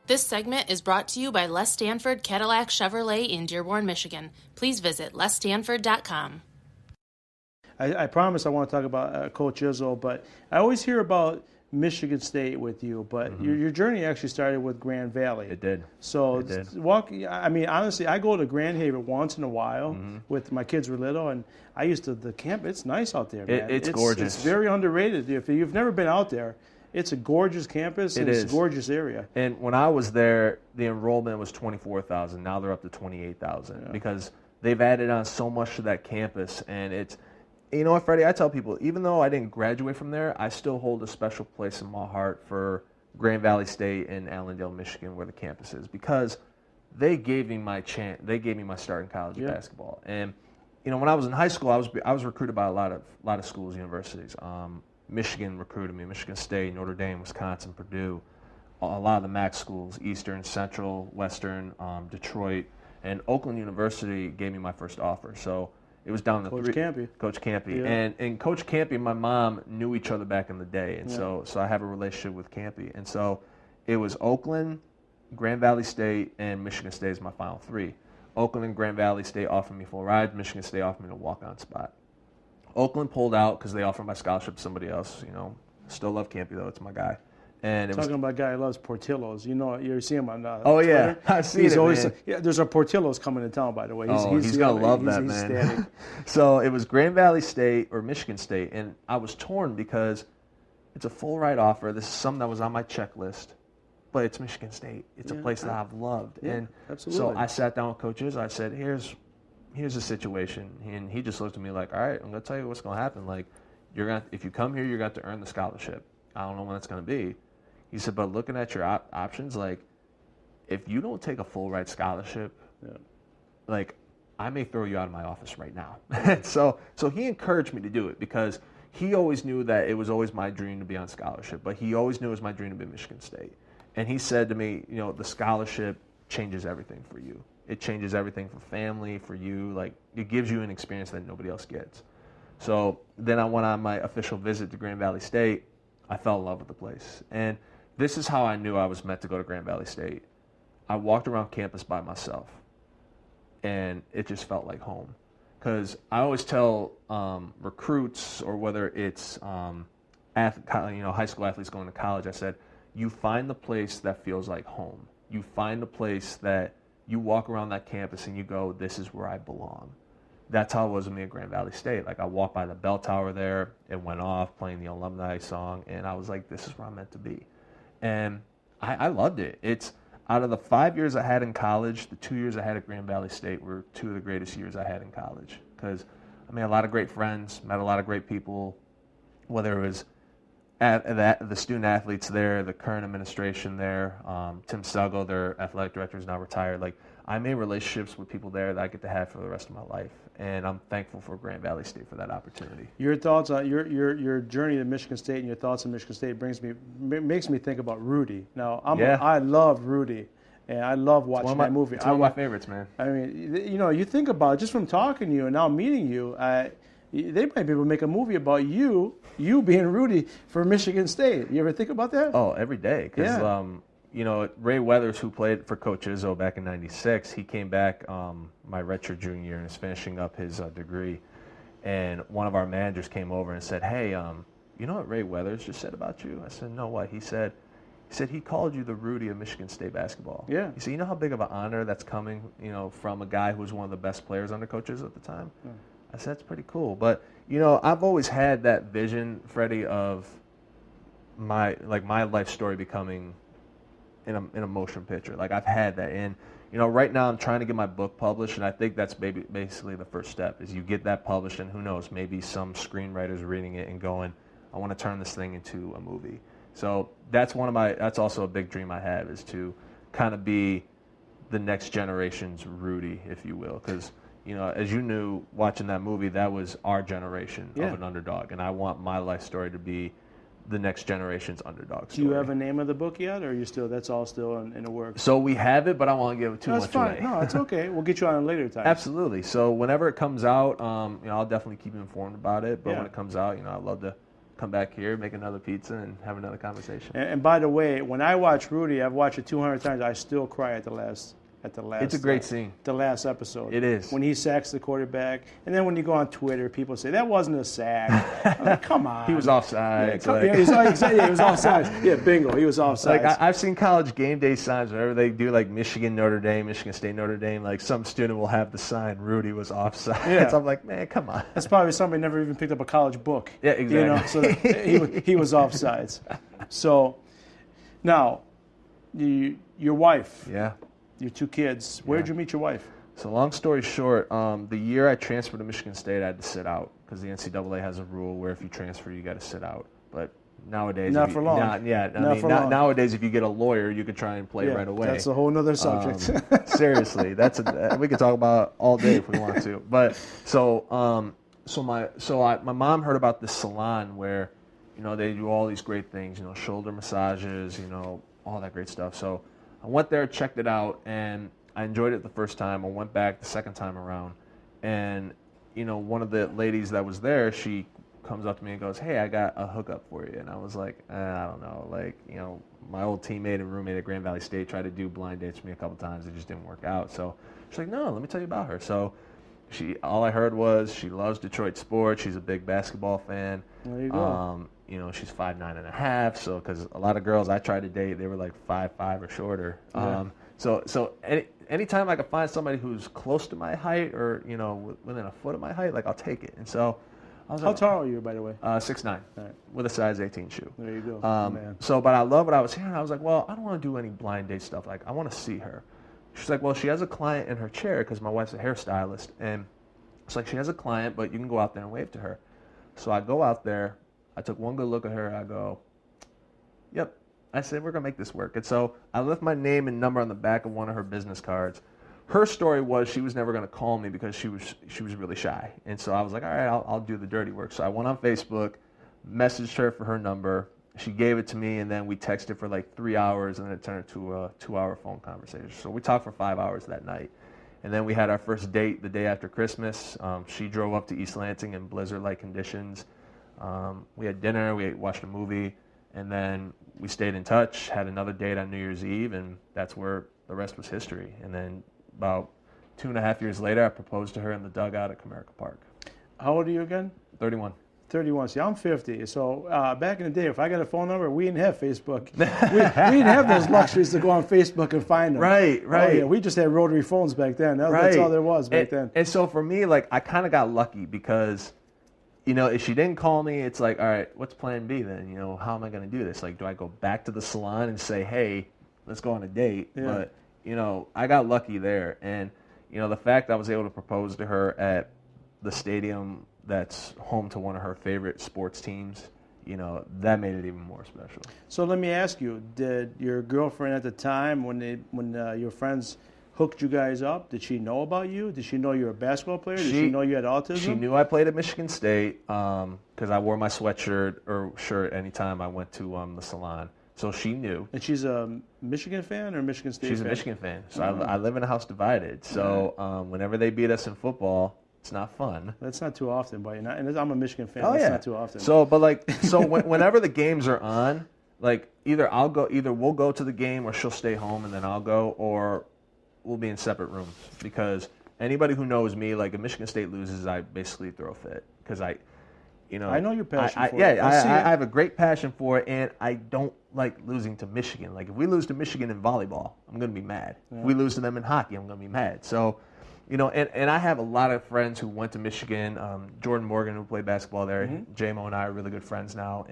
This segment is brought to you by Les Stanford Cadillac Chevrolet in Dearborn, Michigan. Please visit lesstanford.com. I promise I want to talk about Coach Izzo, but I always hear about Michigan State with you, but your journey actually started with Grand Valley. It did. So it did. Honestly, I go to Grand Haven once in a while with my kids were little, and I used to, the camp, it's nice out there, man. It's gorgeous. It's very underrated. If you've never been out there, it's a gorgeous campus, and it's a gorgeous area. And when I was there, the enrollment was 24,000. Now they're up to 28,000 because they've added on so much to that campus, and it's, you know what, Freddie, I tell people, even though I didn't graduate from there, I still hold a special place in my heart for Grand Valley State and Allendale, Michigan, where the campus is, because they gave me my chance. They gave me my start in college basketball. And you know, when I was in high school, I was recruited by a lot of schools, universities. Michigan recruited me, Michigan State, Notre Dame, Wisconsin, Purdue, a lot of the MAC schools, Eastern, Central, Western, Detroit, and Oakland University gave me my first offer. So it was down to Coach Campy. Coach Campy. Yeah. And Coach Campy and my mom knew each other back in the day. And so I have a relationship with Campy. And so it was Oakland, Grand Valley State, and Michigan State is my final three. Oakland and Grand Valley State offered me full rides. Michigan State offered me a walk-on spot. Oakland pulled out because they offered my scholarship to somebody else. You know, still love Campy, though. It's my guy. And Talking about a guy who loves Portillo's. You know, you see him on oh, Twitter. yeah. I see it, always, man. Yeah, there's a Portillo's coming to town, by the way. He's going to love that, man. So it was Grand Valley State or Michigan State, and I was torn because it's a full ride offer. This is something that was on my checklist, but it's Michigan State. It's a place that I've loved. Yeah, and absolutely. so I sat down with coaches. I said, here's the situation. And he just looked at me like, all right, I'm going to tell you what's going to happen. Like, if you come here, you're going to have to earn the scholarship. I don't know when it's going to be. He said, but looking at your options, like, if you don't take a full ride scholarship, like, I may throw you out of my office right now. so he encouraged me to do it because he always knew that it was always my dream to be on scholarship, but he always knew it was my dream to be Michigan State. And he said to me, you know, the scholarship changes everything for you. It changes everything for family, for you. Like, it gives you an experience that nobody else gets. So then I went on my official visit to Grand Valley State. I fell in love with the place. And this is how I knew I was meant to go to Grand Valley State. I walked around campus by myself, and it just felt like home. Because I always tell recruits, or whether it's high school athletes going to college, I said, you find the place that feels like home. You find the place that you walk around that campus and you go, this is where I belong. That's how it was with me at Grand Valley State. Like, I walked by the bell tower there, it went off playing the alumni song, and I was like, this is where I'm meant to be. And I loved it. It's out of the 5 years I had in college, the 2 years I had at Grand Valley State were two of the greatest years I had in college. Because I made a lot of great friends, met a lot of great people, whether it was the student athletes there, the current administration there, Tim Suggo, their athletic director, is now retired. Like, I made relationships with people there that I get to have for the rest of my life, and I'm thankful for Grand Valley State for that opportunity. Your thoughts on your journey to Michigan State and your thoughts on Michigan State makes me think about Rudy. Now, I love Rudy, and I love watching that movie. It's one of my favorites, man. I mean, you know, you think about it, just from talking to you and now meeting you, they might be able to make a movie about you being Rudy for Michigan State. You ever think about that? Oh, every day. Because, you know, Ray Weathers, who played for Coach Izzo back in '96, he came back my redshirt junior year and is finishing up his degree. And one of our managers came over and said, hey, you know what Ray Weathers just said about you? I said, no, what? He said he called you the Rudy of Michigan State basketball. Yeah. He said, you know how big of an honor that's coming, you know, from a guy who was one of the best players under coaches at the time? Yeah. I said, that's pretty cool. But, you know, I've always had that vision, Freddie, of my life story becoming in a motion picture. Like, I've had that. And, you know, right now I'm trying to get my book published, and I think that's basically the first step is you get that published, and who knows, maybe some screenwriter's reading it and going, I want to turn this thing into a movie. So that's also a big dream I have, is to kind of be the next generation's Rudy, if you will, because, you know, as you knew watching that movie, that was our generation of an underdog, and I want my life story to be the next generation's underdog story. Do you have a name of the book yet, or are you that's all still in the works? So we have it, but I won't give it too much away. That's fine. No, it's okay. We'll get you on a later time. Absolutely. So whenever it comes out, you know, I'll definitely keep you informed about it. But when it comes out, you know, I'd love to come back here, make another pizza, and have another conversation. And by the way, when I watch Rudy, I've watched it 200 times. I still cry at the last. It's a great scene. The last episode. It is. When he sacks the quarterback. And then when you go on Twitter, people say, that wasn't a sack. I'm like, come on. He was offside. He was offside. Yeah, bingo. He was offside. Like, I've seen college game day signs whenever they do, like, Michigan, Notre Dame, Michigan State, Notre Dame. Like, some student will have the sign, Rudy was offside. Yeah. So I'm like, man, come on. That's probably somebody never even picked up a college book. Yeah, exactly. So he was offsides. So, now, your wife. Yeah. Your 2 kids. Where did you meet your wife? So long story short, the year I transferred to Michigan State, I had to sit out because the NCAA has a rule where if you transfer, you got to sit out. But nowadays, not for long. Nowadays, if you get a lawyer, you could try and play right away. That's a whole other subject. Seriously, we could talk about all day if we want to. But my mom heard about this salon where, they do all these great things, shoulder massages, all that great stuff. So I went there, checked it out, and I enjoyed it the first time. I went back the second time around, and one of the ladies that was there, she comes up to me and goes, "Hey, I got a hookup for you." And I was like, I don't know, my old teammate and roommate at Grand Valley State tried to do blind dates for me a couple times. It just didn't work out. So she's like, "No, let me tell you about her." So all I heard was she loves Detroit sports. She's a big basketball fan. There you go. She's 5'9.5", so because a lot of girls I tried to date, they were like 5'5" or shorter. Yeah. So anytime I could find somebody who's close to my height or within a foot of my height, like I'll take it. And so I was how tall are you, by the way? 6'9", with a size 18 shoe. There you go. Man. So, but I love what I was hearing. I was like, well, I don't want to do any blind date stuff. Like, I want to see her. She's like, well, she has a client in her chair because my wife's a hairstylist, and it's like she has a client, but you can go out there and wave to her. So I go out there. I took one good look at her. I go, yep. I said, we're going to make this work. And so I left my name and number on the back of one of her business cards. Her story was she was never going to call me because she was really shy. And so I was like, all right, I'll do the dirty work. So I went on Facebook, messaged her for her number. She gave it to me, and then we texted for like 3 hours, and then it turned into a 2-hour phone conversation. So we talked for 5 hours that night. And then we had our first date the day after Christmas. She drove up to East Lansing in blizzard-like conditions. We had dinner, we watched a movie, and then we stayed in touch, had another date on New Year's Eve, and that's where the rest was history. And then about 2.5 years later, I proposed to her in the dugout at Comerica Park. How old are you again? 31. 31. See, I'm 50. So back in the day, if I got a phone number, we didn't have Facebook. we didn't have those luxuries to go on Facebook and find them. Right. Oh, yeah, we just had rotary phones back then. That's all there was back then. And so for me, like, I kind of got lucky because, if she didn't call me, it's like, all right, what's plan B then? How am I going to do this? Like, do I go back to the salon and say, hey, let's go on a date? Yeah. But, I got lucky there. And, the fact I was able to propose to her at the stadium that's home to one of her favorite sports teams, that made it even more special. So let me ask you, did your girlfriend at the time, when your friends hooked you guys up, did she know about you? Did she know you were a basketball player? Did she know you had autism? She knew I played at Michigan State because I wore my sweatshirt or shirt anytime I went to the salon. So she knew. And she's a Michigan fan or Michigan State fan? She's a Michigan fan. So I live in a house divided. So whenever they beat us in football, it's not fun. That's not too often, but and I'm a Michigan fan. Oh, That's yeah. not too often. So, whenever the games are on, like either we'll go to the game or she'll stay home and then I'll go, or we'll be in separate rooms because anybody who knows me, like if Michigan State loses, I basically throw a fit because I know your passion for it. Yeah, I have a great passion for it, and I don't like losing to Michigan. Like if we lose to Michigan in volleyball, I'm going to be mad. Yeah. If we lose to them in hockey, I'm going to be mad. So, and I have a lot of friends who went to Michigan. Jordan Morgan, who played basketball there. Mm-hmm. J-Mo and I are really good friends now.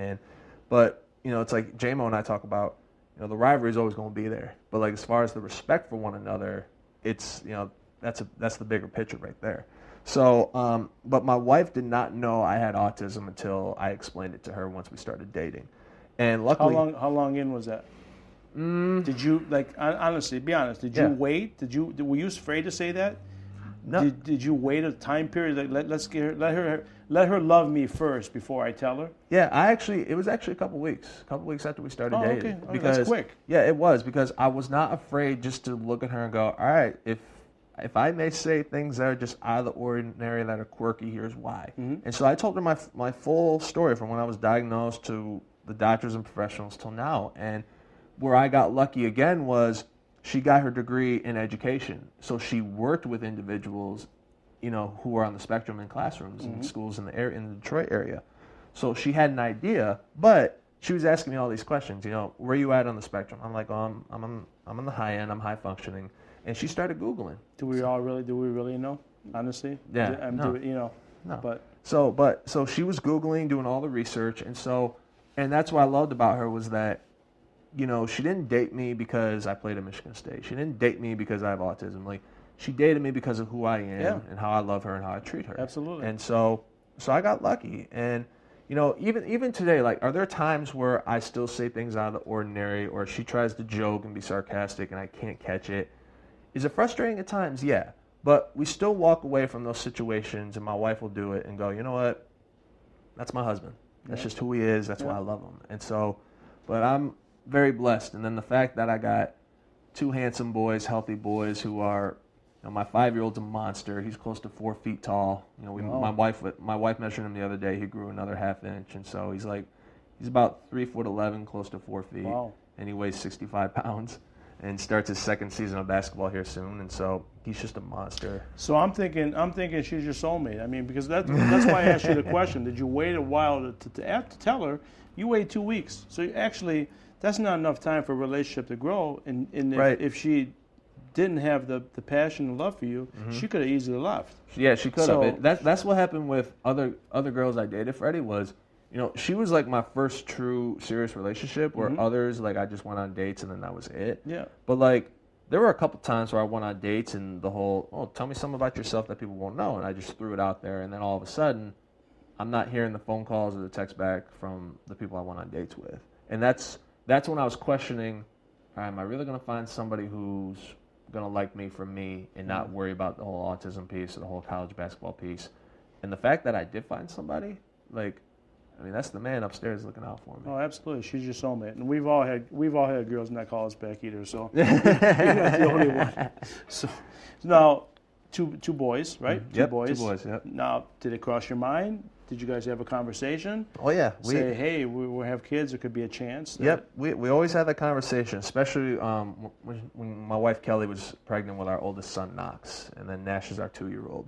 But it's like J-Mo and I talk about, the rivalry is always going to be there. But like as far as the respect for one another, it's that's the bigger picture right there. So, but my wife did not know I had autism until I explained it to her once we started dating. And luckily, how long in was that? Did you honestly be honest? Did you wait? Were you afraid to say that? No. Did you wait a time period? Like, let her love me first before I tell her. Yeah, it was actually a couple weeks after we started dating. Okay. Because that's quick. Yeah, it was because I was not afraid just to look at her and go, all right, if if I may say things that are just out of the ordinary, that are quirky, here's why. And so I told her my full story from when I was diagnosed to the doctors and professionals till now. And where I got lucky again was she got her degree in education. So she worked with individuals, who were on the spectrum in classrooms and schools in the Detroit area. So she had an idea, but she was asking me all these questions. Where are you at on the spectrum? I'm like, I'm on the high end. I'm high functioning. And she started Googling. Do we really know? Honestly, yeah, no. No. But so she was Googling, doing all the research, and that's what I loved about her was that, she didn't date me because I played at Michigan State. She didn't date me because I have autism. Like, she dated me because of who I am and how I love her and how I treat her. Absolutely. And so I got lucky. And even today, like, are there times where I still say things out of the ordinary, or she tries to joke and be sarcastic and I can't catch it? Is it frustrating at times? Yeah. But we still walk away from those situations, and my wife will do it and go, you know what? That's my husband. That's just who he is. That's why I love him. And so, but I'm very blessed. And then the fact that I got two handsome boys, healthy boys who are, my 5-year-old's a monster. He's close to 4 feet tall. My wife measured him the other day. He grew another ½ inch. And so he's about 3'11", close to 4 feet. Wow. And he weighs 65 pounds. And starts his second season of basketball here soon, and so he's just a monster. So I'm thinking she's your soulmate. I mean, because that's why I asked you the question. Did you wait a while to tell her? You waited 2 weeks, so actually that's not enough time for a relationship to grow. And if she didn't have the passion and love for you, she could have easily left. Yeah, she could have. That's what happened with other girls I dated. Fredi was. She was like my first true serious relationship where others, like, I just went on dates and then that was it. Yeah. But, like, there were a couple times where I went on dates and the whole, tell me something about yourself that people won't know. And I just threw it out there. And then all of a sudden, I'm not hearing the phone calls or the text back from the people I went on dates with. And that's when I was questioning, all right, am I really going to find somebody who's going to like me for me and not worry about the whole autism piece or the whole college basketball piece? And the fact that I did find somebody, like, I mean, that's the man upstairs looking out for me. Oh, absolutely. She's your soulmate. And we've all had girls not call us back either, so you're not the only one. So now, two boys, right? Yep, 2 boys. 2 boys, yep. Now, did it cross your mind? Did you guys have a conversation? Oh, yeah. Say, hey, we'll have kids. There could be a chance. Yep. We always had that conversation, especially when my wife Kelly was pregnant with our oldest son, Knox, and then Nash is our 2-year-old.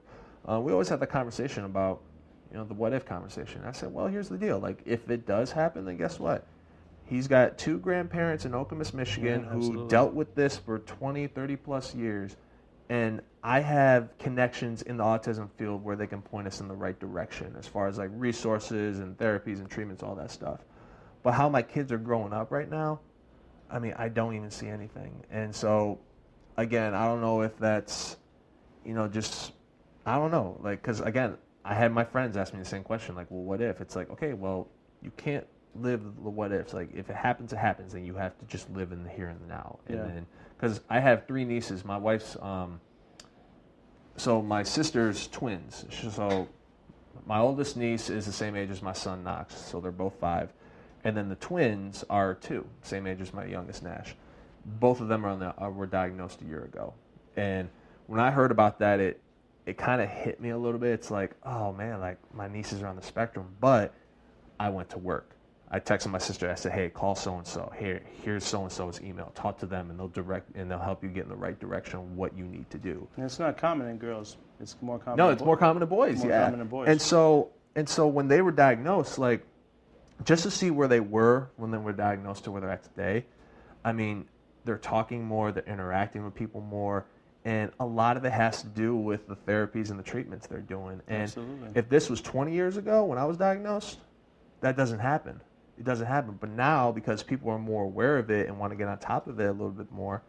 We always had the conversation about, the what-if conversation. I said, well, here's the deal. Like, if it does happen, then guess what? He's got 2 grandparents in Okemos, Michigan, who dealt with this for 20, 30-plus years, and I have connections in the autism field where they can point us in the right direction as far as, like, resources and therapies and treatments, all that stuff. But how my kids are growing up right now, I mean, I don't even see anything. And so, again, I don't know if that's, just, I don't know. Like, because, again, I had my friends ask me the same question, like, well, what if? It's like, okay, well, you can't live the what ifs. Like, if it happens, it happens. Then you have to just live in the here and the now. And then, because I have 3 nieces. My wife's, so my sister's twins. So my oldest niece is the same age as my son, Knox. So they're both 5. And then the twins are 2, same age as my youngest, Nash. Both of them were diagnosed a year ago. And when I heard about that, it kind of hit me a little bit. It's like, oh, man, like, my nieces are on the spectrum. But I went to work. I texted my sister. I said, hey, call so-and-so. Here's so-and-so's email. Talk to them, and they'll help you get in the right direction of what you need to do. And it's not common in girls. It's more common No, it's more common in boys, more common in boys. And so when they were diagnosed, like, just to see where they were when they were diagnosed to where they're at today, I mean, they're talking more, they're interacting with people more. And a lot of it has to do with the therapies and the treatments they're doing. And Absolutely. If this was 20 years ago when I was diagnosed, that doesn't happen. It doesn't happen. But now, because people are more aware of it and want to get on top of it a little bit more,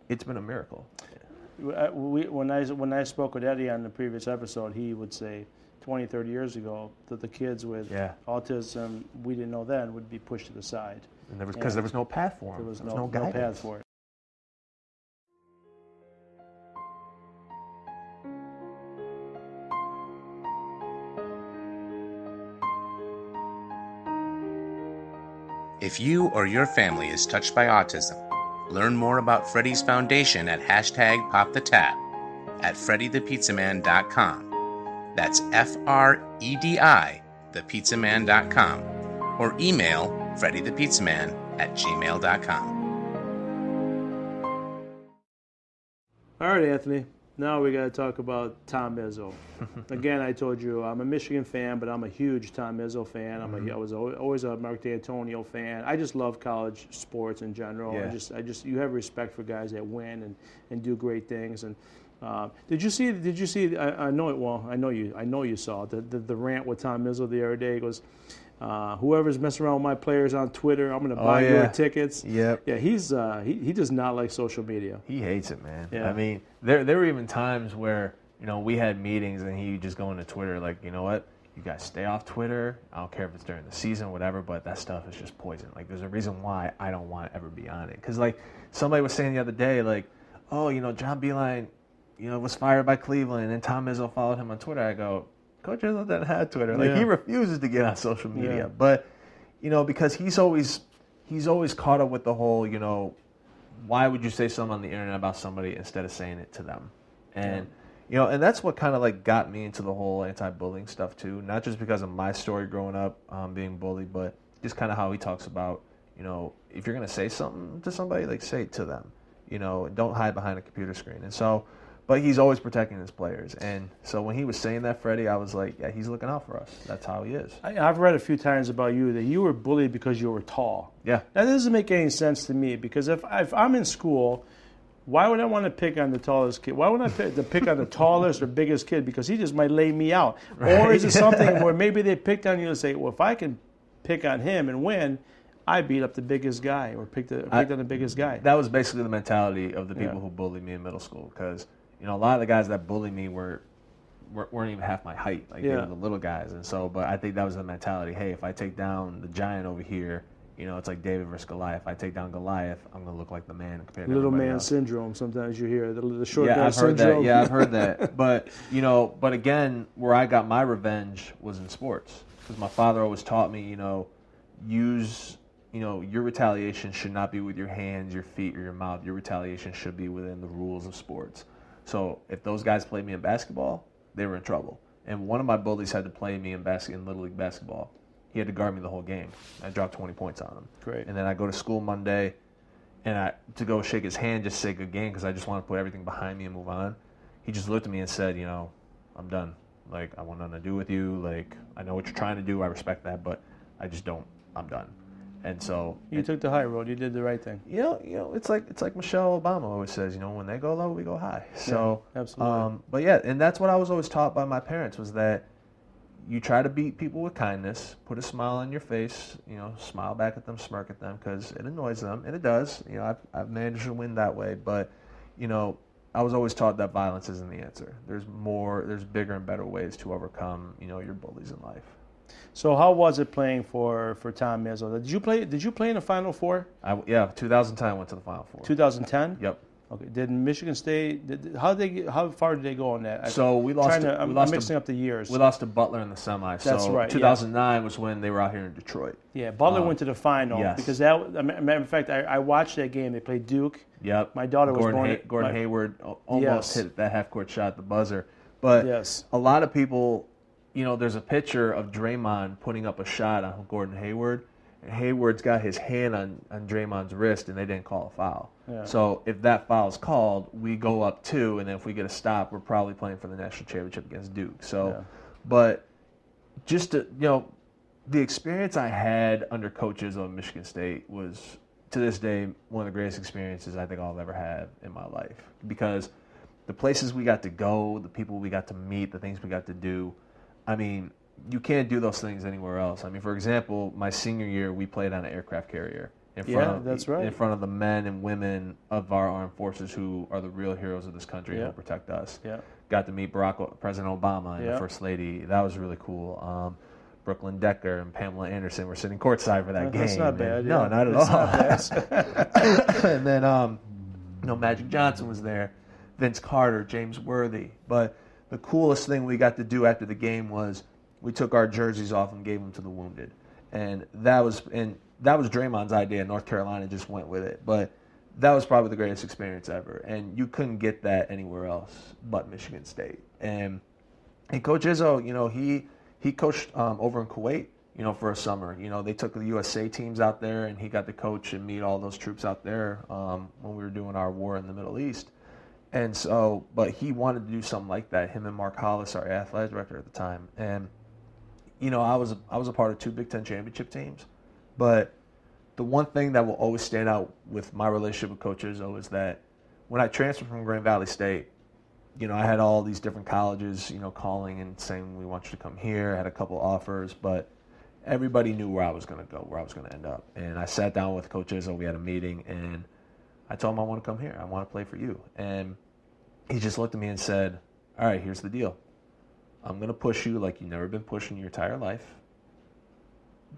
it's been a miracle. When I spoke with Eddie on the previous episode, he would say 20, 30 years ago that the kids with autism, we didn't know then, would be pushed to the side. And because there was no path for them. There was no path for it. If you or your family is touched by autism, learn more about Fredi's Foundation at #PopTheTap at FreddyThePizzaMan.com. That's FREDI, thepizzaman.com. Or email FreddyThePizzaman@gmail.com. All right, Anthony. Now we got to talk about Tom Izzo. Again, I told you I'm a Michigan fan, but I'm a huge Tom Izzo fan. I was always a Mark D'Antonio fan. I just love college sports in general. Yeah. You have respect for guys that win and do great things. And did you see? I know it. Well, I know you saw the rant with Tom Izzo the other day. He goes, whoever's messing around with my players on Twitter, I'm going to buy your tickets. Yep. Yeah, he does not like social media. He hates it, man. Yeah. I mean, there were even times where, we had meetings and he would just go into Twitter like, you know what? You guys stay off Twitter. I don't care if it's during the season, whatever, but that stuff is just poison. Like, there's a reason why I don't want to ever be on it. Because, like, somebody was saying the other day, like, oh, John Beilein, was fired by Cleveland, and Tom Izzo followed him on Twitter. I go, Coach Izzo doesn't have Twitter. Like, he refuses to get on social media. Yeah. But, because he's always caught up with the whole, why would you say something on the internet about somebody instead of saying it to them? And, and that's what kind of, like, got me into the whole anti-bullying stuff, too. Not just because of my story growing up being bullied, but just kind of how he talks about, if you're going to say something to somebody, like, say it to them. Don't hide behind a computer screen. And so... But he's always protecting his players. And so when he was saying that, Freddie, I was like, yeah, he's looking out for us. That's how he is. I've read a few times about you that you were bullied because you were tall. Yeah. That doesn't make any sense to me because if I'm in school, why would I want to pick on the tallest kid? Why would I pick on the tallest or biggest kid? Because he just might lay me out. Right. Or is it something where maybe they picked on you and say, well, if I can pick on him and win, I beat up the biggest guy or picked on the biggest guy. That was basically the mentality of the people who bullied me in middle school because – a lot of the guys that bullied me weren't even half my height. Like, they were the little guys. And so, but I think that was the mentality. Hey, if I take down the giant over here, it's like David versus Goliath. If I take down Goliath, I'm going to look like the man compared to little man else. Syndrome. Sometimes you hear the short guy I've syndrome. Heard that. Yeah, I've heard that. But, but again, where I got my revenge was in sports. Because my father always taught me, use... your retaliation should not be with your hands, your feet, or your mouth. Your retaliation should be within the rules of sports. So if those guys played me in basketball, they were in trouble. And one of my bullies had to play me in Little League basketball. He had to guard me the whole game. I dropped 20 points on him. Great. And then I go to school Monday, and to go shake his hand, just say good game, because I just want to put everything behind me and move on. He just looked at me and said, I'm done. Like, I want nothing to do with you. Like, I know what you're trying to do. I respect that, but I just don't. I'm done. And so you took the high road. You did the right thing. It's like Michelle Obama always says. When they go low, we go high. So absolutely. But yeah, and that's what I was always taught by my parents was that you try to beat people with kindness, put a smile on your face, smile back at them, smirk at them, because it annoys them, and it does. I've managed to win that way, but I was always taught that violence isn't the answer. There's bigger and better ways to overcome your bullies in life. So how was it playing for Tom Izzo? Did you play in the Final Four? 2010 I went to the Final Four. 2010? Yep. Okay. Did Michigan State? How far did they go on that? So we lost. I'm mixing up the years. We lost to Butler in the semi. That's right. 2009 was when they were out here in Detroit. Yeah, Butler went to the final because that. Matter of fact, I watched that game. They played Duke. Yep. My daughter was born. Gordon Hayward almost hit that half-court shot at the buzzer, but a lot of people. There's a picture of Draymond putting up a shot on Gordon Hayward, and Hayward's got his hand on Draymond's wrist, and they didn't call a foul. Yeah. So if that foul is called, we go up 2, and then if we get a stop, we're probably playing for the national championship against Duke. So, but just to, the experience I had under coaches of Michigan State was, to this day, one of the greatest experiences I think I'll ever have in my life because the places we got to go, the people we got to meet, the things we got to do. I mean, you can't do those things anywhere else. I mean, for example, my senior year, we played on an aircraft carrier in front of the men and women of our armed forces who are the real heroes of this country who protect us. Yeah. Got to meet President Obama and the First Lady. That was really cool. Brooklyn Decker and Pamela Anderson were sitting courtside for that game. That's not bad. No, not at all. And then, Magic Johnson was there, Vince Carter, James Worthy. But the coolest thing we got to do after the game was we took our jerseys off and gave them to the wounded. And that was Draymond's idea. North Carolina just went with it. But that was probably the greatest experience ever. And you couldn't get that anywhere else but Michigan State. And Coach Izzo, he coached over in Kuwait, for a summer. They took the USA teams out there, and he got to coach and meet all those troops out there when we were doing our war in the Middle East. And so, but he wanted to do something like that, him and Mark Hollis, our athletic director at the time. And, I was a part of 2 Big Ten championship teams. But the one thing that will always stand out with my relationship with Coach Izzo is that when I transferred from Grand Valley State, I had all these different colleges, calling and saying, we want you to come here. I had a couple offers, but everybody knew where I was going to go, where I was going to end up. And I sat down with Coach Izzo. We had a meeting, and I told him I want to come here. I want to play for you. And he just looked at me and said, all right, here's the deal. I'm going to push you like you've never been pushed in your entire life.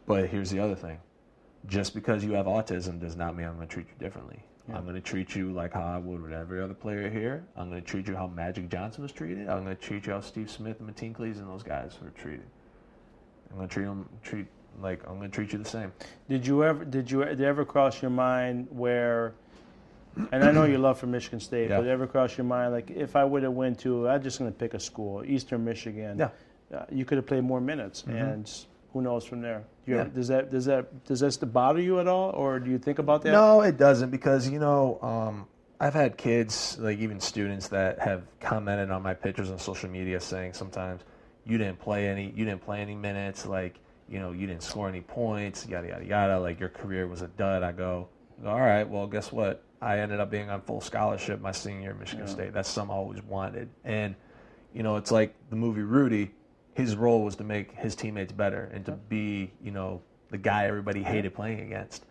But here's the other thing. Just because you have autism does not mean I'm going to treat you differently. Yeah. I'm going to treat you like how I would with every other player here. I'm going to treat you how Magic Johnson was treated. I'm going to treat you how Steve Smith and Mateen Cleese and those guys were treated. I'm going to I'm going to treat you the same. Did it ever cross your mind where, and I know your love for Michigan State, but did it ever cross your mind, like, if I would have went to, I'm just going to pick a school, Eastern Michigan, you could have played more minutes, and who knows from there? Does that bother you at all, or do you think about that? No, it doesn't, because I've had kids, like even students, that have commented on my pictures on social media saying sometimes you didn't play any minutes, like you didn't score any points, yada yada yada, like your career was a dud. I go, all right, well, guess what? I ended up being on full scholarship my senior year at Michigan State. That's something I always wanted, and it's like the movie Rudy. His role was to make his teammates better and to be, the guy everybody hated playing against.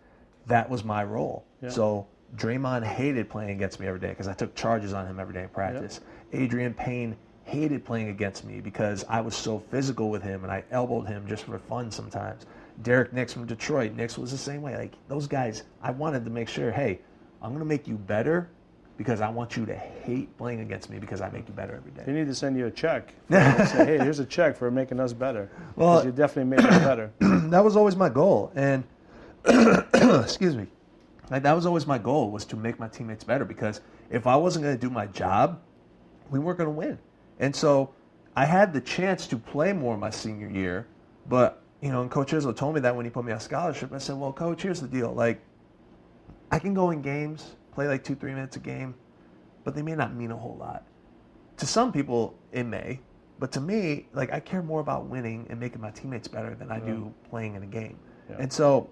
That was my role. Yeah. So Draymond hated playing against me every day because I took charges on him every day in practice. Yeah. Adrian Payne hated playing against me because I was so physical with him and I elbowed him just for fun sometimes. Derek Nix from Detroit, Nix was the same way. Like, those guys, I wanted to make sure, hey, I'm going to make you better because I want you to hate playing against me because I make you better every day. They need to send you a check. Say, hey, here's a check for making us better. Well, you definitely made us better. That was always my goal. And, excuse me, like, that was always my goal, was to make my teammates better, because if I wasn't going to do my job, we weren't going to win. And so I had the chance to play more my senior year, but, and Coach Izzo told me that when he put me on scholarship. I said, well, Coach, here's the deal. Like, I can go in games, play like 2-3 minutes a game, but they may not mean a whole lot. To some people, it may, but to me, like, I care more about winning and making my teammates better than I do playing in a game. Yeah. And so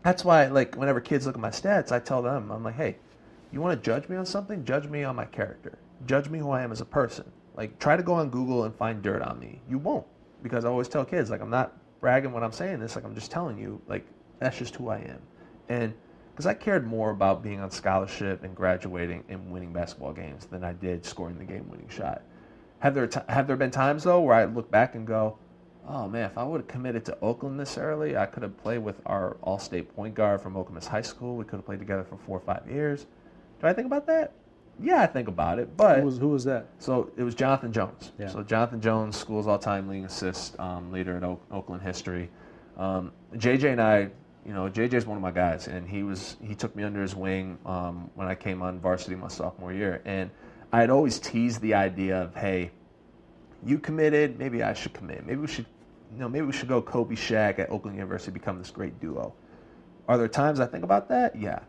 that's why, like, whenever kids look at my stats, I tell them, I'm like, hey, you want to judge me on something? Judge me on my character. Judge me who I am as a person. Like, try to go on Google and find dirt on me. You won't, because I always tell kids, like, I'm not bragging when I'm saying this. Like, I'm just telling you, like, that's just who I am. And because I cared more about being on scholarship and graduating and winning basketball games than I did scoring the game-winning shot. Have there been times, though, where I look back and go, oh, man, if I would have committed to Oakland this early, I could have played with our all-state point guard from Oklahoma High School. We could have played together for 4 or 5 years. Do I think about that? Yeah, I think about it. But who was that? So it was Jonathan Jones. Yeah. So Jonathan Jones, school's all-time leading assist leader in Oakland history. JJ and I, JJ's one of my guys, and he took me under his wing when I came on varsity my sophomore year. And I had always teased the idea of, hey, you committed, maybe I should commit. Maybe we should go Kobe Shaq at Oakland University, become this great duo. Are there times I think about that? Yeah.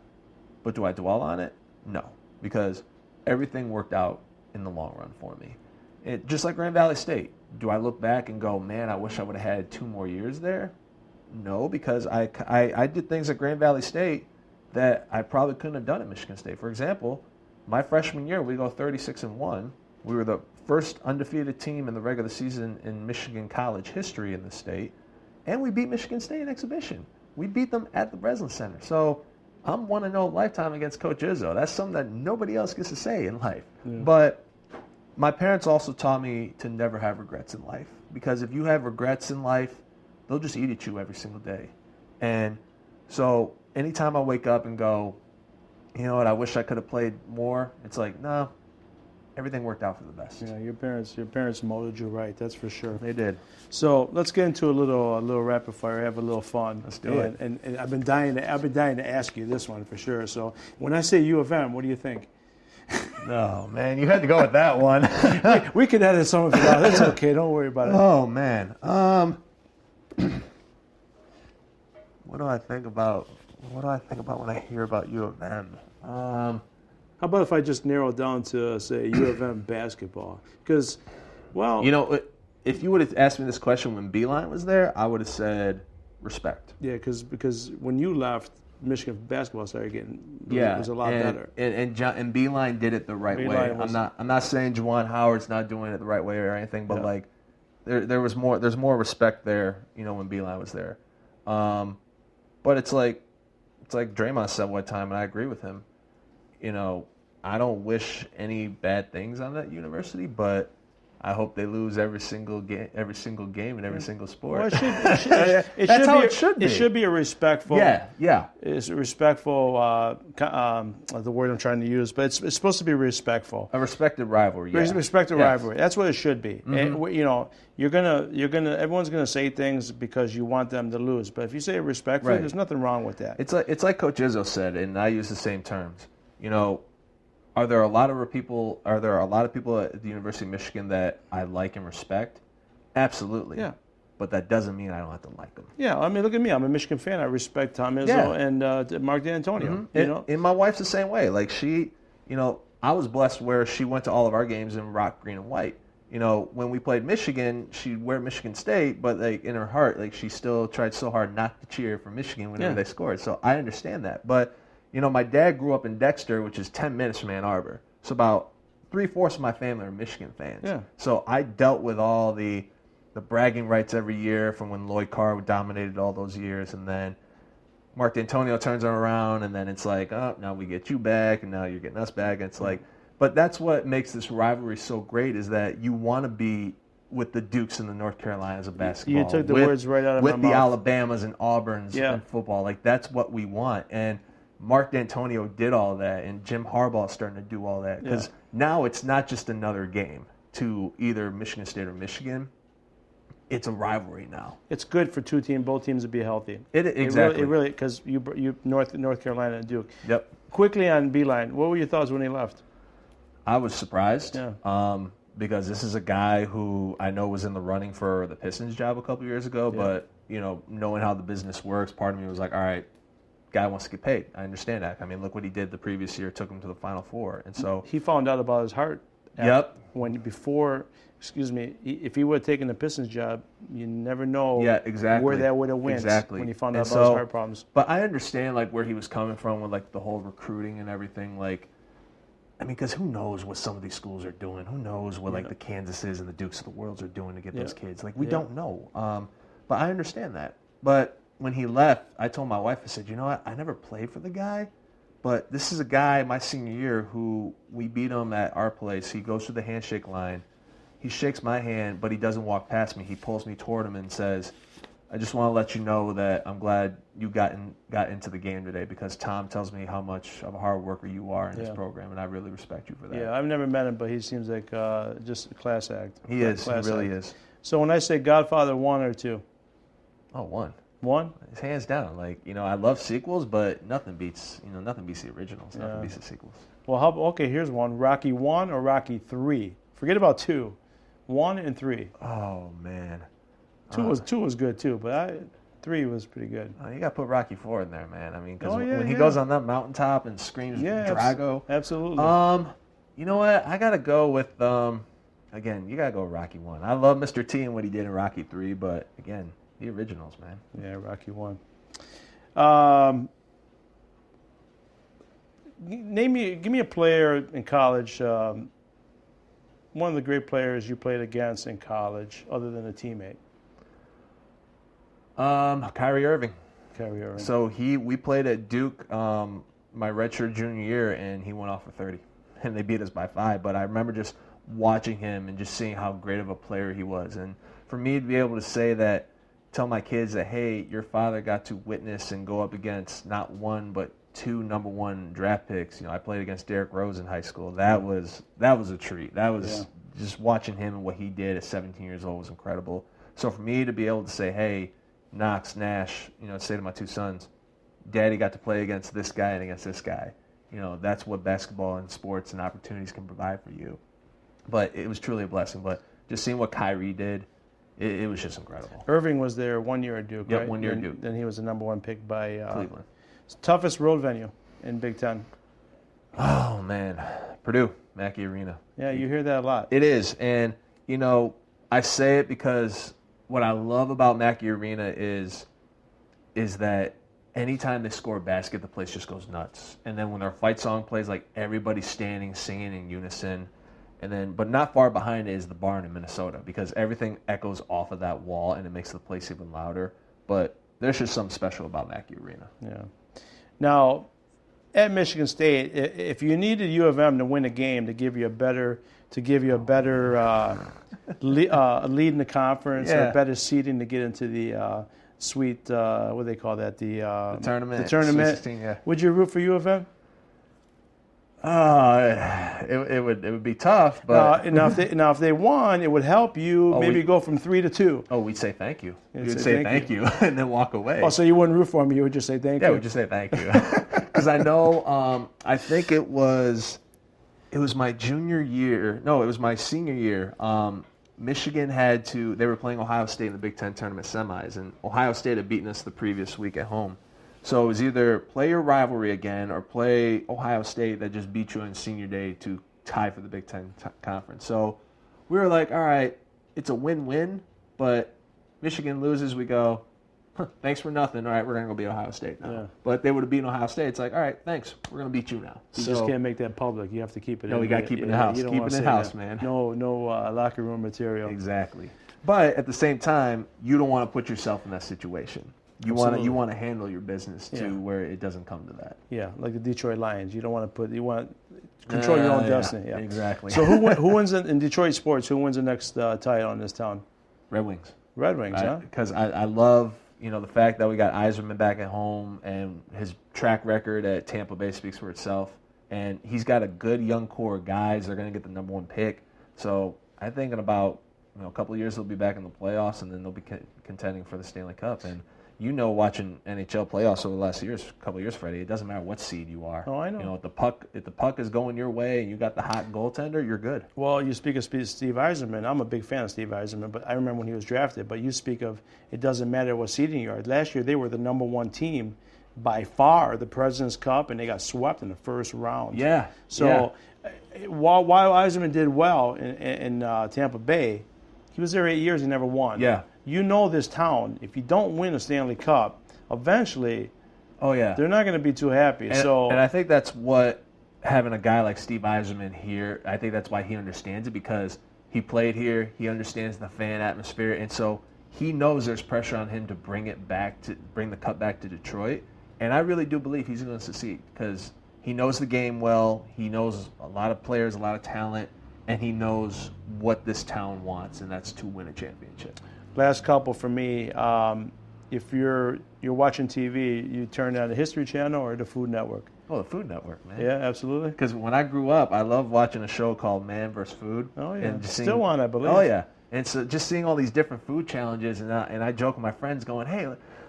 But do I dwell on it? No. Because everything worked out in the long run for me. Just like Grand Valley State. Do I look back and go, man, I wish I would have had 2 more years there? No, because I did things at Grand Valley State that I probably couldn't have done at Michigan State. For example, my freshman year, we go 36-1. We were the first undefeated team in the regular season in Michigan college history in the state, and we beat Michigan State in exhibition. We beat them at the Breslin Center. So I'm 1-0 lifetime against Coach Izzo. That's something that nobody else gets to say in life. Yeah. But my parents also taught me to never have regrets in life, because if you have regrets in life, they'll just eat at you every single day. And so anytime I wake up and go, you know what, I wish I could have played more, it's like, no, everything worked out for the best. Yeah, your parents molded you right. That's for sure. They did. So let's get into a little rapid fire. Have a little fun. Let's do it. And I've been dying to ask you this one for sure. So when I say U of M, what do you think? No, man, you had to go with that one. we could edit some of it out. It's okay. Don't worry about it. Oh man. What do I think about when I hear about U of M? How about if I just narrow it down to, say, U of M basketball? Because, well... You know, if you would have asked me this question when Beeline was there, I would have said respect. Yeah, because when you left, Michigan basketball started getting... Yeah, it was a lot better. And Beeline did it the right way. I'm not saying Juwan Howard's not doing it the right way or anything, but, like, there's more respect there, you know, when Beeline was there. But it's like Draymond said one time, and I agree with him. You know, I don't wish any bad things on that university, but I hope they lose every single game in every single sport. Well, it should be. It should be a respectful. Yeah. It's a respectful. The word I'm trying to use, but it's supposed to be respectful. A respected rivalry. Yeah. Respected rivalry. That's what it should be. Mm-hmm. And, you know, everyone's gonna say things because you want them to lose. But if you say it respectfully, there's nothing wrong with that. It's like Coach Izzo said, and I use the same terms. You know, are there a lot of people at the University of Michigan that I like and respect? Absolutely. Yeah. But that doesn't mean I don't have to like them. Yeah, I mean, look at me. I'm a Michigan fan. I respect Tom Izzo and Mark D'Antonio. Mm-hmm. You know, and my wife's the same way. Like she, you know, I was blessed where she went to all of our games in rock, green, and white. You know, when we played Michigan, she'd wear Michigan State, but like in her heart, like she still tried so hard not to cheer for Michigan whenever they scored. So I understand that, but. You know, my dad grew up in Dexter, which is 10 minutes from Ann Arbor. So about 3/4 of my family are Michigan fans. Yeah. So I dealt with all the bragging rights every year from when Lloyd Carr dominated all those years. And then Mark D'Antonio turns around, and then it's like, oh, now we get you back, and now you're getting us back. And it's like, but that's what makes this rivalry so great is that you want to be with the Dukes and the North Carolinas of basketball. You took the words right out of my mouth. With the Alabamas and Auburns in football. Like, that's what we want. And Mark D'Antonio did all that, and Jim Harbaugh is starting to do all that. Because now it's not just another game to either Michigan State or Michigan. It's a rivalry now. It's good for both teams to be healthy. Exactly. It really, because you North Carolina and Duke. Yep. Quickly on Beeline, what were your thoughts when he left? I was surprised. Yeah. Because this is a guy who I know was in the running for the Pistons job a couple years ago, but you know, knowing how the business works, part of me was like, all right, guy wants to get paid. I understand that. I mean, look what he did the previous year, took him to the Final Four, and so he found out about his heart. If he would have taken the Pistons job, you never know. Yeah, exactly. Where that would have went. Exactly. When he found out about his heart problems. But I understand like where he was coming from with like the whole recruiting and everything. Like, I mean, because who knows what some of these schools are doing? Who knows what like the Kansases and the Dukes of the world are doing to get those kids? Like, we don't know. But I understand that. But when he left, I told my wife, I said, you know what? I never played for the guy, but this is a guy my senior year who we beat him at our place. He goes through the handshake line. He shakes my hand, but he doesn't walk past me. He pulls me toward him and says, I just want to let you know that I'm glad you got into the game today because Tom tells me how much of a hard worker you are in this program, and I really respect you for that. Yeah, I've never met him, but he seems like just a class act. He is. He really is. So when I say Godfather 1 or 2? Oh, 1. 1? It's hands down. Like, you know, I love sequels, but nothing beats the originals. Nothing beats the sequels. Well, here's one. Rocky 1 or Rocky 3? Forget about 2. 1 and 3. Oh, man. 2 was good too, but 3 was pretty good. You got to put Rocky 4 in there, man. I mean, because when he goes on that mountaintop and screams Drago. Absolutely. You know what? I got to go with, again, you got to go with Rocky 1. I love Mr. T and what he did in Rocky 3, but again, the originals, man. Yeah, Rocky 1. Give me a player in college, one of the great players you played against in college, other than a teammate. Kyrie Irving. Kyrie Irving. So we played at Duke my redshirt junior year, and he went off for 30, and they beat us by 5. But I remember just watching him and just seeing how great of a player he was. And for me to be able to say that, tell my kids that, hey, your father got to witness and go up against not 1 but 2 number 1 draft picks. I played against Derrick Rose in high school. That was a treat. That was just watching him and what he did at 17 years old was incredible. So for me to be able to say, hey, Knox, Nash, say to my 2 sons, Daddy got to play against this guy and against this guy. That's what basketball and sports and opportunities can provide for you. But it was truly a blessing. But just seeing what Kyrie did, it was just incredible. Irving was there 1 year at Duke, right? Yep, 1 year at Duke. Then he was the number 1 pick by Cleveland. Toughest road venue in Big Ten. Oh, man. Purdue, Mackey Arena. Yeah, you hear that a lot. It is. And, I say it because what I love about Mackey Arena is that anytime they score a basket, the place just goes nuts. And then when our fight song plays, like everybody's standing, singing in unison. And then, but not far behind it is the barn in Minnesota because everything echoes off of that wall and it makes the place even louder. But there's just something special about Mackey Arena. Yeah. Now, at Michigan State, if you needed U of M to win a game to give you a better lead in the conference or better seeding to get into the sweet, what do they call that? The tournament. The tournament. 16, yeah. Would you root for U of M? It would be tough, but now if they won, it would help you go from 3 to 2. Oh, we'd say thank you. We'd say thank you and then walk away. Oh, so you wouldn't root for them? You would just say thank you? Yeah, we'd just say thank you. Because I know, I think it was my junior year. No, it was my senior year. Michigan they were playing Ohio State in the Big Ten tournament semis, and Ohio State had beaten us the previous week at home. So it was either play your rivalry again or play Ohio State that just beat you on senior day to tie for the Big Ten conference. So we were like, all right, it's a win-win, but Michigan loses, we go, thanks for nothing. All right, we're going to go beat Ohio State now. Yeah. But they would have beaten Ohio State. It's like, all right, thanks. We're going to beat you now. You just can't make that public. You have to keep it in. No, we got to keep it in the house. Keep it in the house, man. No locker room material. Exactly. But at the same time, you don't want to put yourself in that situation. You want to handle your business to where it doesn't come to that. Yeah, like the Detroit Lions. You want to control your own destiny. Yeah, exactly. So who wins in Detroit sports? Who wins the next title in this town? Red Wings. Red Wings, huh? Because I love the fact that we got Yzerman back at home and his track record at Tampa Bay speaks for itself. And he's got a good young core of guys. They're going to get the number 1 pick. So I think in about a couple of years they'll be back in the playoffs and then they'll be contending for the Stanley Cup. And watching NHL playoffs over the last couple of years, Freddie, it doesn't matter what seed you are. Oh, I know. If the puck is going your way and you got the hot goaltender, you're good. Well, you speak of Steve Yzerman. I'm a big fan of Steve Yzerman, but I remember when he was drafted. But you speak of it doesn't matter what seeding you are. Last year they were the number 1 team by far, the President's Cup, and they got swept in the first round. Yeah. So while Yzerman did well in Tampa Bay, he was there 8 years and never won. Yeah. This town, if you don't win a Stanley Cup, eventually they're not going to be too happy. And I think that's what having a guy like Steve Yzerman here, I think that's why he understands it because he played here, he understands the fan atmosphere, and so he knows there's pressure on him to bring the cup back to Detroit. And I really do believe he's going to succeed because he knows the game well, he knows a lot of players, a lot of talent, and he knows what this town wants, and that's to win a championship. Last couple for me. If you're watching TV, you turn on the History Channel or the Food Network? Oh, the Food Network, man. Yeah, absolutely. Because when I grew up, I loved watching a show called Man vs. Food. Oh, yeah. And still on, I believe. Oh, yeah. And so just seeing all these different food challenges, and I joke with my friends going, hey,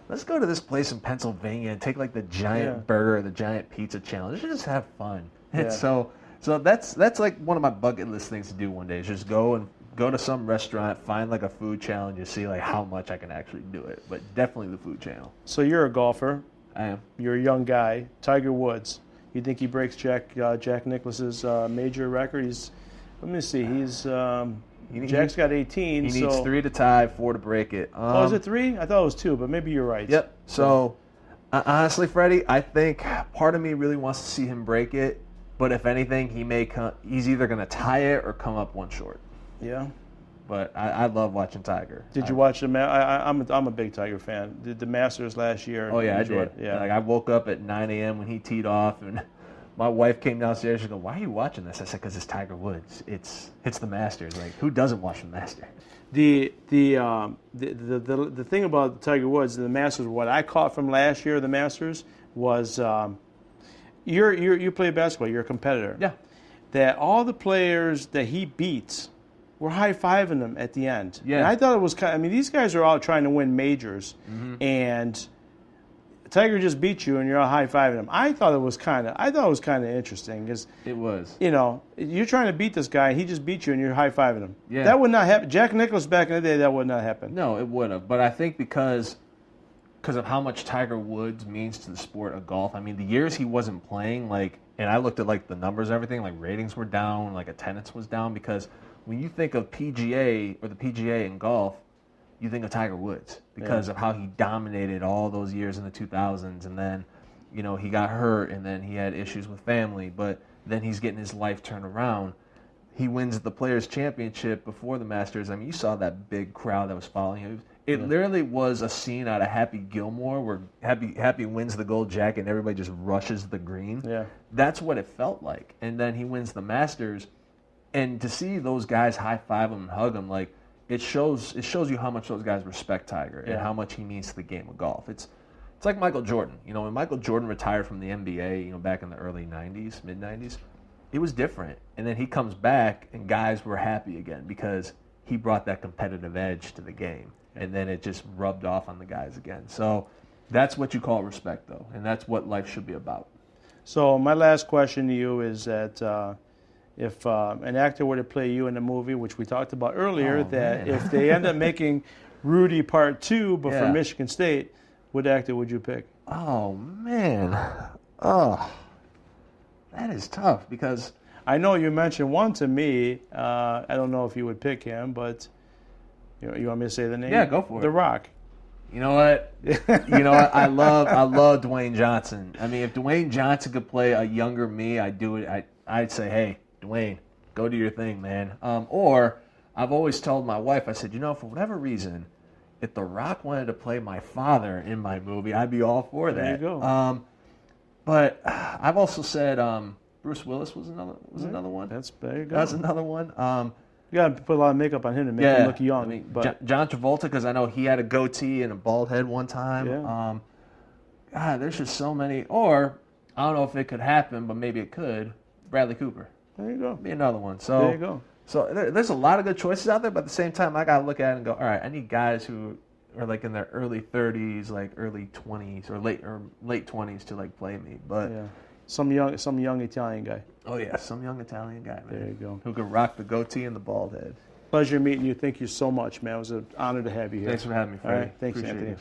let's go to this place in Pennsylvania and take like the giant burger or the giant pizza challenge. Let's just have fun. And so that's like one of my bucket list things to do one day is just go to some restaurant, find like a food challenge, and see like how much I can actually do it. But definitely the Food Channel. So you're a golfer. I am. You're a young guy. Tiger Woods. You think he breaks Jack Nicklaus's major record? Let me see. Jack's got 18. He needs 3 to tie, 4 to break it. Is it 3? I thought it was 2, but maybe you're right. Yep. So honestly, Freddie, I think part of me really wants to see him break it. But if anything, he's either going to tie it or come up 1 short. Yeah. But I love watching Tiger. Did you watch the I'm a big Tiger fan. Did the Masters last year? Oh, yeah, I did. Yeah. Like, I woke up at 9 a.m. when he teed off, and my wife came downstairs. She goes, "Why are you watching this?" I said, "Because it's Tiger Woods. It's the Masters. Like, who doesn't watch the Masters?" The thing about Tiger Woods and the Masters, what I caught from last year, the Masters, was you play basketball. You're a competitor. Yeah. That all the players that he beats were high-fiving him at the end. Yeah. And I thought it was kind of, I mean, these guys are all trying to win majors, and Tiger just beat you and you're all high-fiving him. I thought it was kind of interesting because It was. you know, you're trying to beat this guy, he just beat you and you're high-fiving him. Yeah. That would not happen. Jack Nicklaus back in the day, that would not happen. No, it would have. But I think because of how much Tiger Woods means to the sport of golf. I mean, the years he wasn't playing, like, and I looked at like the numbers and everything, like ratings were down, like attendance was down, because when you think of PGA or the PGA in golf, you think of Tiger Woods because of how he dominated all those years in the 2000s, and then, you know, he got hurt, and then he had issues with family, but then he's getting his life turned around. He wins the Players' Championship before the Masters. I mean, you saw that big crowd that was following him. It literally was a scene out of Happy Gilmore where Happy wins the gold jacket and everybody just rushes the green. Yeah. That's what it felt like. And then he wins the Masters, and to see those guys high-five him and hug him, like, it shows you how much those guys respect Tiger and how much he means to the game of golf. It's like Michael Jordan. You know, when Michael Jordan retired from the NBA, you know, back in the early 90s, mid-90s, it was different. And then he comes back and guys were happy again because he brought that competitive edge to the game. And then it just rubbed off on the guys again. So that's what you call respect, though, and that's what life should be about. So my last question to you is that if an actor were to play you in a movie, which we talked about earlier, if they end up making Rudy Part 2, but for Michigan State, what actor would you pick? Oh, man. Oh, that is tough because I know you mentioned one to me. I don't know if you would pick him, but you want me to say the name? Yeah, go for it. The Rock. You know what? I love Dwayne Johnson. I mean, if Dwayne Johnson could play a younger me, I'd do it. I'd say, hey, Dwayne, go do your thing, man. Or I've always told my wife, I said, for whatever reason, if The Rock wanted to play my father in my movie, I'd be all for that. There you go. But I've also said Bruce Willis was another one. There you go. That's another one. You got to put a lot of makeup on him to make him look young. I mean, John Travolta, because I know he had a goatee and a bald head one time. Yeah. God, there's just so many. Or, I don't know if it could happen, but maybe it could. Bradley Cooper. There you go. Be another one. So, there you go. So there's a lot of good choices out there, but at the same time, I got to look at it and go, all right, I need guys who are like in their early 30s, like early 20s, or late 20s to like play me. But some young Italian guy. Oh yeah, some young Italian guy, man. There you go. Who could rock the goatee and the bald head. Pleasure meeting you. Thank you so much, man. It was an honor to have you here. Thanks for having me, Fredi. All right, thanks, Appreciate Anthony. it.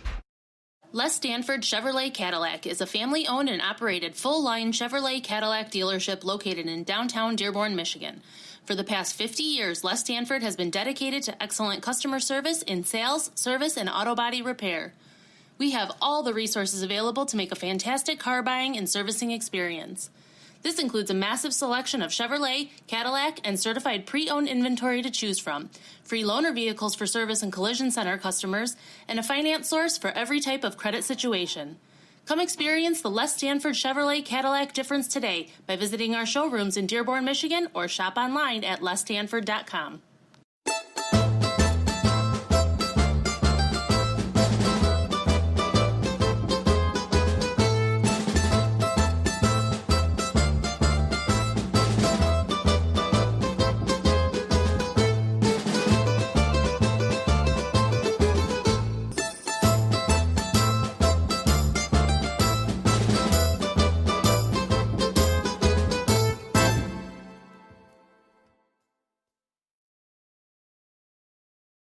Les Stanford Chevrolet Cadillac is a family-owned and operated full-line Chevrolet Cadillac dealership located in downtown Dearborn, Michigan. For the past 50 years, Les Stanford has been dedicated to excellent customer service in sales, service, and auto body repair. We have all the resources available to make a fantastic car buying and servicing experience. This includes a massive selection of Chevrolet, Cadillac, and certified pre-owned inventory to choose from, free loaner vehicles for service and collision center customers, and a finance source for every type of credit situation. Come experience the Les Stanford Chevrolet Cadillac difference today by visiting our showrooms in Dearborn, Michigan, or shop online at lesstanford.com.